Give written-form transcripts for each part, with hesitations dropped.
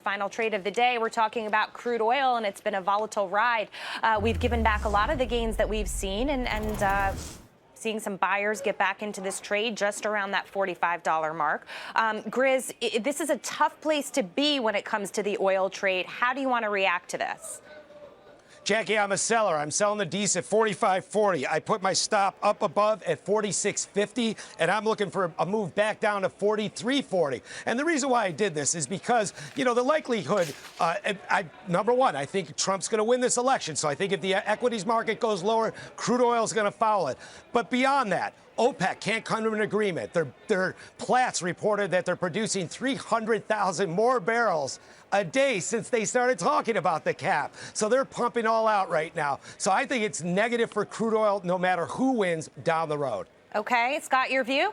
Final trade of the day, we're talking about crude oil, and it's been a volatile ride. We've given back a lot of the gains that we've seen, and seeing some buyers get back into this trade just around that $45 mark. Grizz, this is a tough place to be when it comes to the oil trade. How do you want to react to this? Jackie, I'm a seller. I'm selling the D's at $45.40. I put my stop up above at $46.50, and I'm looking for a move back down to $43.40. And the reason why I did this is because, you know, the likelihood, number one, I think Trump's going to win this election. So I think if the equities market goes lower, crude oil is going to follow it. But beyond that, OPEC can't come to an agreement. Their Platts reported that they're producing 300,000 more barrels a day since they started talking about the cap. So they're pumping all out right now. So I think it's negative for crude oil no matter who wins down the road. Okay, Scott, your view?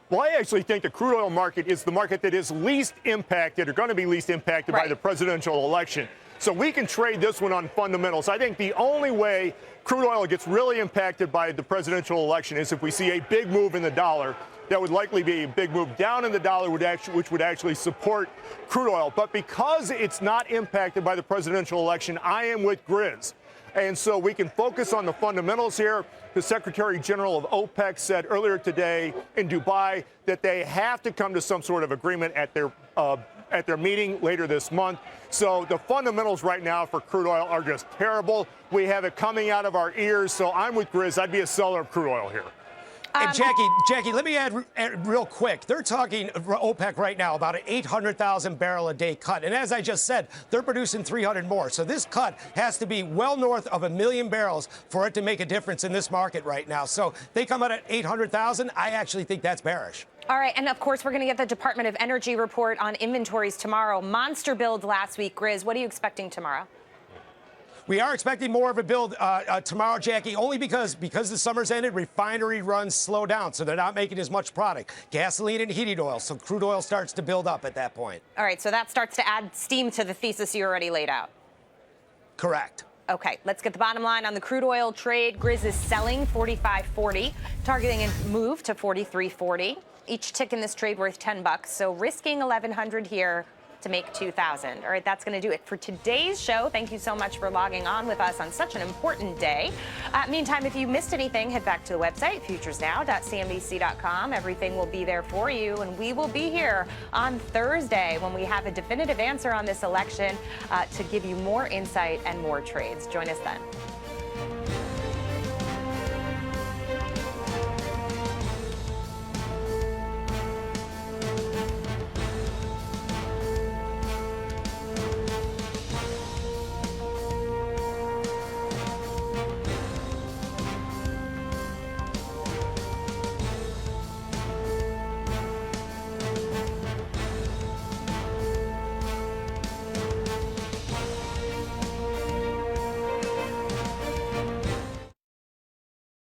Well, I actually think the crude oil market is the market that is least impacted or going to be least impacted by the presidential election. So we can trade this one on fundamentals. I think the only way crude oil gets really impacted by the presidential election is if we see a big move in the dollar. That would likely be a big move down in the dollar, which would actually support crude oil. But because it's not impacted by the presidential election, I am with Grizz. And so we can focus on the fundamentals here. The Secretary General of OPEC said earlier today in Dubai that they have to come to some sort of agreement at their meeting later this month. So the fundamentals right now for crude oil are just terrible. We have it coming out of our ears. So I'm with Grizz. I'd be a seller of crude oil here. And Jackie, let me add real quick. They're talking OPEC right now about an 800,000 barrel a day cut. And as I just said, they're producing 300 more. So this cut has to be well north of 1 million barrels for it to make a difference in this market right now. So they come out at 800,000. I actually think that's bearish. All right, and of course, we're going to get the Department of Energy report on inventories tomorrow. Monster build last week. Grizz, what are you expecting tomorrow? We are expecting more of a build tomorrow, Jackie, only because the summer's ended, refinery runs slow down, so they're not making as much product. Gasoline and heating oil, so crude oil starts to build up at that point. All right, so that starts to add steam to the thesis you already laid out. Correct. Okay, let's get the bottom line on the crude oil trade. Grizz is selling $45.40, targeting a move to $43.40. Each tick in this trade worth $10, so risking $1,100 here to make $2,000. All right, that's going to do it for today's show. Thank you so much for logging on with us on such an important day. Meantime, if you missed anything, head back to the website, futuresnow.cnbc.com. Everything will be there for you, and we will be here on Thursday when we have a definitive answer on this election to give you more insight and more trades. Join us then.